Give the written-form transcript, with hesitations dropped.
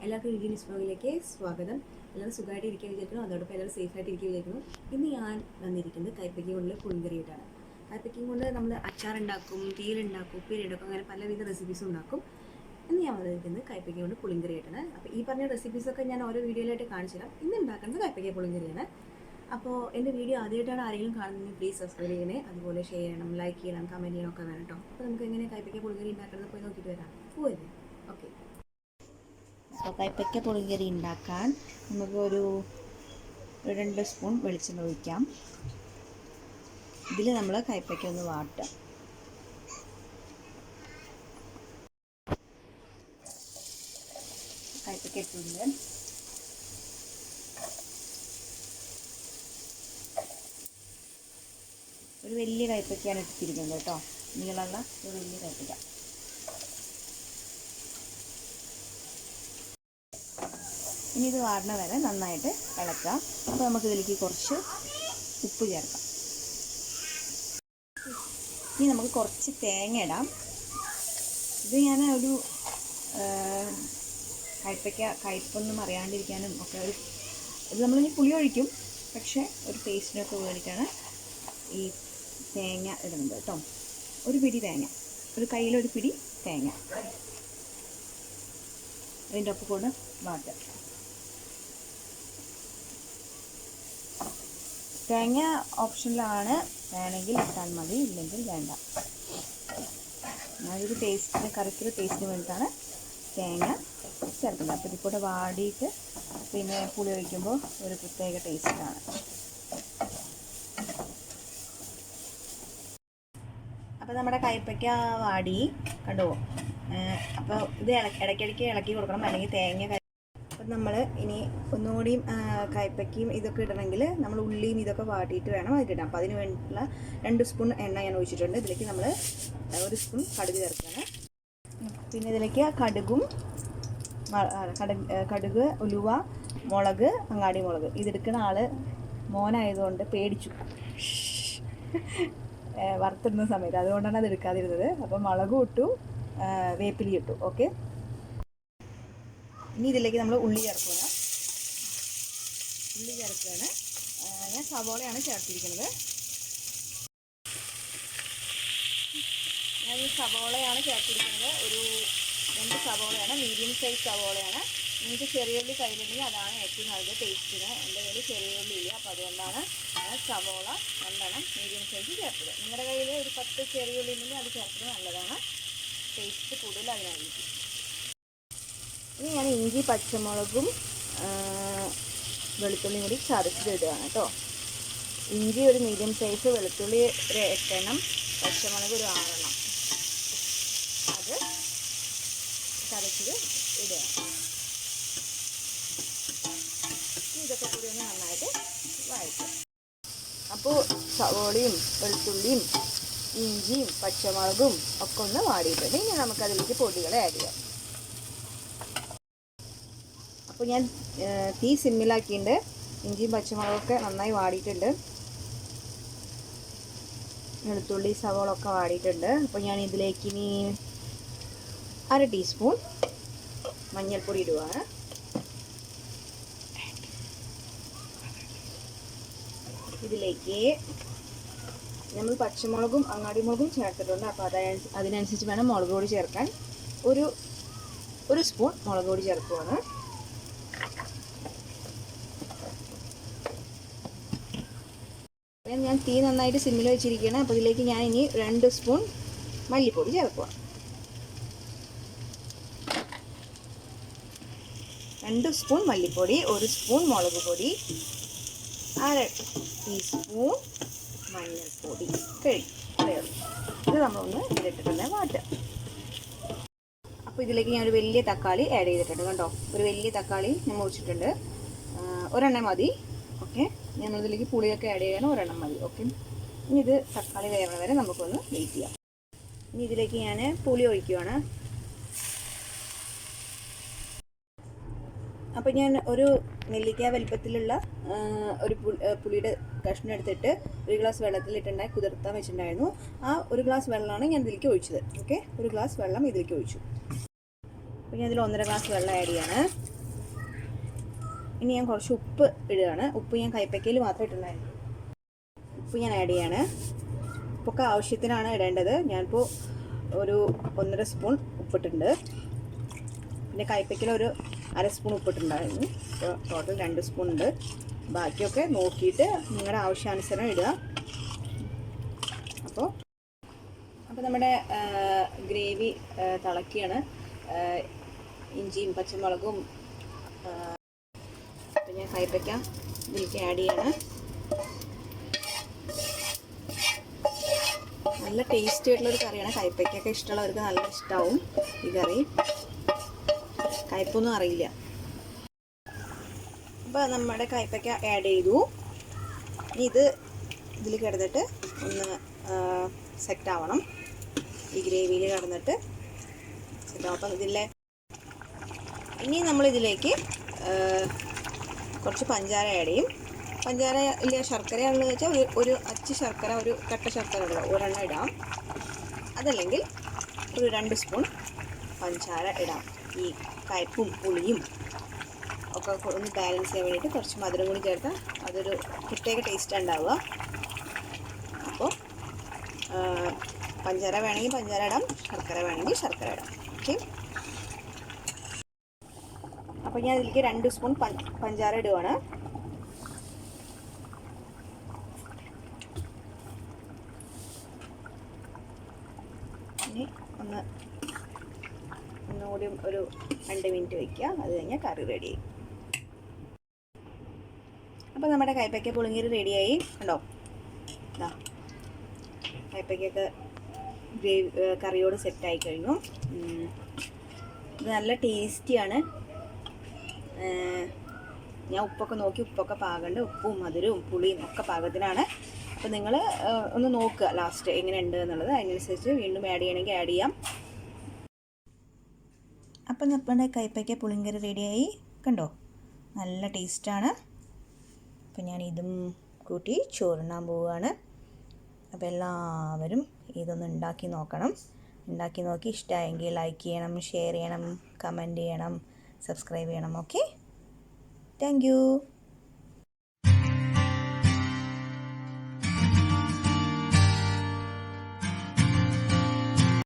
എല്ലാവർക്കും രുചി ന്യൂസ് സ്വാഗതം. എല്ലാവരും സുഖമായിട്ട് ഇരിക്കാൻ വിചാരിക്കുന്നു, അതോടൊപ്പം എല്ലാവരും സേഫായിട്ട് ഇരിക്കാൻ വിചാരിക്കുന്നു. ഇന്ന് ഞാൻ വന്നിരിക്കുന്നത് കൈപ്പയ്ക്ക കൊണ്ട് പുളിങ്കറിയിട്ടാണ്. കൈപ്പയ്ക്കയും കൊണ്ട് നമ്മൾ അച്ചാറുണ്ടാക്കും, തീയിലുണ്ടാക്കും, ഉപ്പേരിയുണ്ടാക്കും, അങ്ങനെ പലവിധ റെസിപ്പീസും ഉണ്ടാക്കും. ഇന്ന് ഞാൻ വന്നിരിക്കുന്നത് കൈപ്പയ്ക്ക കൊണ്ട് പുളിങ്കറിയായിട്ടാണ്. അപ്പോൾ ഈ പറഞ്ഞ റെസിപ്പീസൊക്കെ ഞാൻ ഓരോ വീഡിയോയിലായിട്ട് കാണിച്ചു തരാം. ഇന്ന് ഉണ്ടാക്കുന്നത് കൈപ്പയ്ക്ക പുളിങ്കറിയാണ്. അപ്പോൾ എൻ്റെ വീഡിയോ ആദ്യമായിട്ടാണ് ആരെങ്കിലും കാണുന്നത് പ്ലീസ് സബ്സ്ക്രൈബ് ചെയ്യണേ, അതുപോലെ ഷെയർ ചെയ്യണം, ലൈക്ക് ചെയ്യണം, കമൻറ്റ് ചെയ്യണം ഒക്കെ വേണം കേട്ടോ. അപ്പോൾ നമുക്ക് എങ്ങനെ കൈപ്പയ്ക്ക പുളിങ്കറി ഉണ്ടാക്കുന്നത് പോയി നോക്കിയിട്ട് വരാം. പോവല്ലേ? ഓക്കെ. അപ്പോൾ കൈപ്പയ്ക്ക പുളിങ്കറി ഉണ്ടാക്കാൻ നമുക്കൊരു 2 സ്പൂൺ വെളിച്ചെണ്ണ ഒഴിക്കാം. ഇതിൽ നമ്മൾ കൈപ്പയ്ക്ക ഒന്ന് വാട്ടുക. കൈപ്പയ്ക്ക ഇട്ടുണ്ട്. ഒരു വലിയ കൈപ്പയ്ക്കാണ് ഇട്ടിരിക്കുന്നത് കേട്ടോ, നീളമുള്ള ഒരു വലിയ കൈപ്പയ്ക്ക. ഇനി ഇത് വാടണ വരെ നന്നായിട്ട് ഇളക്കാം. അപ്പോൾ നമുക്കിതിലേക്ക് കുറച്ച് ഉപ്പ് ചേർക്കാം. ഇനി നമുക്ക് കുറച്ച് തേങ്ങ ഇടാം. ഇത് ഞാൻ ഒരു കയ്പ്പൊന്നും അറിയാണ്ടിരിക്കാനും ഒക്കെ ഇത് നമ്മളിനി പുളി ഒഴിക്കും, പക്ഷേ ഒരു ടേസ്റ്റിനൊക്കെ വേണ്ടിയിട്ടാണ് ഈ തേങ്ങ ഇടുന്നത് കേട്ടോ. ഒരു പിടി തേങ്ങ, ഒരു കയ്യിലൊരു പിടി തേങ്ങ അതിൻ്റെ ഒപ്പം കൂടെ വാട്ടുക. തേങ്ങ ഓപ്ഷനിലാണ്, വേണമെങ്കിൽ ഇട്ടാൽ മതി, ഇല്ലെങ്കിൽ വേണ്ട. ഞാനൊരു ടേസ്റ്റിന്, കറിക്കൊരു ടേസ്റ്റിന് വേണ്ടിയിട്ടാണ് തേങ്ങ ചേർക്കുന്നത്. അപ്പോൾ ഇതിൽ കൂടെ വാടിയിട്ട് പിന്നെ പുളി ഒഴിക്കുമ്പോൾ ഒരു പ്രത്യേക ടേസ്റ്റാണ്. അപ്പോൾ നമ്മുടെ കൈപ്പയ്ക്ക വാടി കണ്ടോ. അപ്പോൾ ഇത് ഇടയ്ക്കിടയ്ക്ക് ഇളക്കി കൊടുക്കണം, അല്ലെങ്കിൽ തേങ്ങ. അപ്പം നമ്മൾ ഇനി ഒന്നുകൂടിയും കൈപ്പയ്ക്കയും ഇതൊക്കെ ഇടണമെങ്കിൽ നമ്മൾ ഉള്ളിയും ഇതൊക്കെ വാട്ടിയിട്ട് വേണം അതിലിടാം. അപ്പോൾ അതിന് വേണ്ടിയിട്ടുള്ള 2 സ്പൂൺ എണ്ണ ഞാൻ ഒഴിച്ചിട്ടുണ്ട്. ഇതിലേക്ക് നമ്മൾ 1 സ്പൂൺ കടുക് ചേർക്കുകയാണ്. പിന്നെ ഇതിലേക്ക് കടുക്, ഉലുവ, മുളക്, അങ്ങാടി മുളക്. ഇതെടുക്കുന്ന ആൾ മോനായതുകൊണ്ട് പേടിച്ചു വറുത്തിടുന്ന സമയത്ത്, അതുകൊണ്ടാണ് അത് എടുക്കാതിരുന്നത്. അപ്പോൾ മുളകും ഇട്ടു, വേപ്പിലി ഇട്ടു. ഓക്കെ. ഇനി ഇതിലേക്ക് നമ്മൾ ഉള്ളി ചേർക്കുകയാണ്. ഞാൻ സവോളയാണ് ചേർത്തിരിക്കുന്നത്. ഒരു 2 സവോളയാണ്, മീഡിയം സൈസ് സവോളയാണ്. നിങ്ങൾക്ക് ചെറിയുള്ളി കയ്യിലുണ്ടെങ്കിൽ അതാണ് ഏറ്റവും നല്ല ടേസ്റ്റിന്. എൻ്റെ കയ്യിൽ ചെറിയുള്ളി ഇല്ല, അപ്പോൾ അതുകൊണ്ടാണ് ഞാൻ സവോള 2 മീഡിയം സൈസ് ചേർത്തത്. നിങ്ങളുടെ കയ്യിൽ ഒരു 10 ചെറിയുള്ളി ഉണ്ടെങ്കിൽ അത് ചേർത്തത് നല്ലതാണ്, ടേസ്റ്റ് കൂടുതൽ അതിനായിരിക്കും. ഇനി ഞാൻ ഇഞ്ചി, പച്ചമുളകും വെളുത്തുള്ളിയും കൂടി ചതച്ചിടുകയാണ് കേട്ടോ. ഇഞ്ചി ഒരു മീഡിയം സൈസ്, വെളുത്തുള്ളി ഒരു 8 പച്ചമുളക് ഒരു 6 അത് ചതച്ചത് ഇടുക. ഇതൊക്കെ കൂടി ഒന്ന് നന്നായിട്ട് വഴറ്റുക. അപ്പോൾ സവോളയും വെളുത്തുള്ളിയും ഇഞ്ചിയും പച്ചമുളകും ഒക്കെ ഒന്ന് വാടിയിട്ടുണ്ട്. ഇനി നമുക്കതിലേക്ക് പൊടികളെ ആഡ് ചെയ്യാം. അപ്പോൾ ഞാൻ തീ സിമ്മിലാക്കിയിട്ടുണ്ട്. ഇഞ്ചിയും പച്ചമുളകൊക്കെ നന്നായി വാടിയിട്ടുണ്ട്, വെളുത്തുള്ളി സവോളൊക്കെ വാടിയിട്ടുണ്ട്. അപ്പോൾ ഞാൻ ഇതിലേക്ക് ഇനി 1/2 ടീസ്പൂൺ മഞ്ഞൾപ്പൊടി ഇടുകയാണ്. ഇതിലേക്ക് നമ്മൾ പച്ചമുളകും അങ്ങാടി മുളകും ചേർത്തിട്ടുണ്ട്, അപ്പോൾ അതിനനുസരിച്ച് വേണം മുളക് പൊടി ചേർക്കാൻ. ഒരു സ്പൂൺ മുളക് പൊടി ചേർക്കുകയാണ്. ഞാൻ തീ നന്നായിട്ട് സിമ്മിൽ വെച്ചിരിക്കുകയാണ്. അപ്പോൾ ഇതിലേക്ക് ഞാൻ ഇനി 2 സ്പൂൺ മല്ലിപ്പൊടി ചേർക്കുക. 2 സ്പൂൺ മല്ലിപ്പൊടി, 1 സ്പൂൺ മുളക് പൊടി, 1/2 ടീസ്പൂൺ മഞ്ഞൾപ്പൊടി കഴിയും. ഇത് നമ്മളൊന്ന് ഇതിലിട്ടിട്ട് വാട്ടുക. അപ്പോൾ ഇതിലേക്ക് ഞാൻ ഒരു വലിയ തക്കാളി ആഡ് ചെയ്തിട്ടുണ്ട്. കണ്ടോ, ഒരു വലിയ തക്കാളി ഞാൻ മുറിച്ചിട്ടുണ്ട്. 1 മതി. ഓക്കെ. ഞാനതിലേക്ക് പുളിയൊക്കെ ആഡ് ചെയ്യണം, 1 മതി. ഓക്കെ. ഇനി ഇത് തക്കാളി വേവണ വരെ നമുക്കൊന്ന് വെയിറ്റ് ചെയ്യാം. ഇനി ഇതിലേക്ക് ഞാൻ പുളി ഒഴിക്കുകയാണ്. അപ്പോൾ ഞാൻ ഒരു നെല്ലിക്ക വലിപ്പത്തിലുള്ള ഒരു പുളിയുടെ കഷ്ണം എടുത്തിട്ട് 1 ഗ്ലാസ് വെള്ളത്തിലിട്ടുണ്ടായി കുതിർത്താൻ വെച്ചിട്ടുണ്ടായിരുന്നു. ആ 1 ഗ്ലാസ് വെള്ളമാണ് ഞാൻ ഇതിലേക്ക് ഒഴിച്ചത്. ഓക്കെ. 1 ഗ്ലാസ് വെള്ളം ഇതിലേക്ക് ഒഴിച്ചു. അപ്പോൾ ഞാൻ ഇതിൽ 1.5 ഗ്ലാസ് വെള്ളം ആഡ് ചെയ്യാണ്. ഇനി ഞാൻ കുറച്ച് ഉപ്പ് ഇടുകയാണ്. ഉപ്പ് ഞാൻ കൈപ്പക്കയിൽ മാത്രമേ ഇട്ടുണ്ടായിരുന്നു. ഉപ്പ് ഞാൻ ആഡ് ചെയ്യാണ്. ഉപ്പൊക്കെ ആവശ്യത്തിനാണ് ഇടേണ്ടത്. ഞാനിപ്പോൾ ഒരു 1.5 സ്പൂൺ ഉപ്പിട്ടുണ്ട്. പിന്നെ കൈപ്പക്കയിൽ ഒരു 1/2 സ്പൂൺ ഉപ്പിട്ടുണ്ടായിരുന്നു. അപ്പോൾ ടോട്ടൽ 2 സ്പൂൺ ഉണ്ട്. ബാക്കിയൊക്കെ നോക്കിയിട്ട് നിങ്ങളുടെ ആവശ്യാനുസരണം ഇടുക. അപ്പോൾ നമ്മുടെ ഗ്രേവി തിളക്കിയാണ്. ഇഞ്ചിയും പച്ചമുളകും പിന്നെ കൈപ്പയ്ക്ക ഇതിലേക്ക് ആഡ് ചെയ്യാണ്. നല്ല ടേസ്റ്റി ആയിട്ടുള്ളൊരു കറിയാണ്. കൈപ്പയ്ക്കൊക്കെ ഇഷ്ടമുള്ളവർക്ക് നല്ല ഇഷ്ടമാവും ഈ കറി. കയ്പ്പൊന്നും അറിയില്ല. അപ്പോൾ നമ്മുടെ കൈപ്പയ്ക്ക ആഡ് ചെയ്തു. ഇനി ഇതിൽ കിടന്നിട്ട് ഒന്ന് സെറ്റ് ആവണം. ഈ ഗ്രേവിയിൽ കിടന്നിട്ട് സെറ്റ് ആവും. അപ്പം ഇനി നമ്മളിതിലേക്ക് കുറച്ച് പഞ്ചാര ആഡ് ചെയ്യും. പഞ്ചാര ഇല്ല ശർക്കരയാണെന്ന് വെച്ചാൽ ഒരു അച്ച് ശർക്കര, ഒരു കട്ട ശർക്കര ഇടുക, ഒരെണ്ണം ഇടാം. അതല്ലെങ്കിൽ ഒരു 2 സ്പൂൺ പഞ്ചാര ഇടാം. ഈ കയ്പ്പും പുളിയും ഒക്കെ ഒന്ന് ബാലൻസ് ചെയ്യാൻ വേണ്ടിയിട്ട് കുറച്ച് മധുരം കൂടി ചേർത്താൽ അതൊരു പ്രത്യേക ടേസ്റ്റ് ഉണ്ടാവുക. അപ്പോൾ പഞ്ചാര വേണമെങ്കിൽ പഞ്ചാര ഇടാം, ശർക്കര വേണമെങ്കിൽ ശർക്കര ഇടാം. ഓക്കെ. അപ്പോൾ ഞാൻ ഇതിലേക്ക് 2 സ്പൂൺ പഞ്ചാര ഇടുവാണ്. ഇനി ഒന്നുകൂടി ഒരു 2 മിനിറ്റ് വയ്ക്കുക. അത് കഴിഞ്ഞാൽ കറി റെഡിയായി. അപ്പോൾ നമ്മുടെ കൈപ്പയ്ക്ക പുളിങ്കറി റെഡിയായി. കണ്ടോ, ഇതാ കൈപ്പയ്ക്കൊക്കെ കറിയോട് സെറ്റായി കഴിഞ്ഞു. ഇത് നല്ല ടേസ്റ്റിയാണ്. ഞാൻ ഉപ്പൊക്കെ നോക്കി, ഉപ്പൊക്കെ പാകമുണ്ട്. ഉപ്പും മധുരവും പുളിയും ഒക്കെ പാകത്തിനാണ്. അപ്പോൾ നിങ്ങൾ ഒന്ന് നോക്കുക ലാസ്റ്റ് എങ്ങനെയുണ്ട് എന്നുള്ളത്. അതിനനുസരിച്ച് വീണ്ടും ആഡ് ചെയ്യണമെങ്കിൽ ആഡ് ചെയ്യാം. അപ്പം നമ്മുടെ കൈപ്പയ്ക്ക പുളിങ്കറി റെഡിയായി. കണ്ടോ, നല്ല ടേസ്റ്റാണ്. അപ്പം ഞാൻ ഇതും കൂട്ടി ചോറുണ്ണാൻ പോവുകയാണ്. അപ്പോൾ എല്ലാവരും ഇതൊന്ന് ഉണ്ടാക്കി നോക്കണം. ഉണ്ടാക്കി നോക്കി ഇഷ്ടമായെങ്കിൽ ലൈക്ക് ചെയ്യണം, ഷെയർ ചെയ്യണം, കമൻറ്റ് ചെയ്യണം, സബ്സ്ക്രൈബ് ചെയ്യണം. Okay, thank you.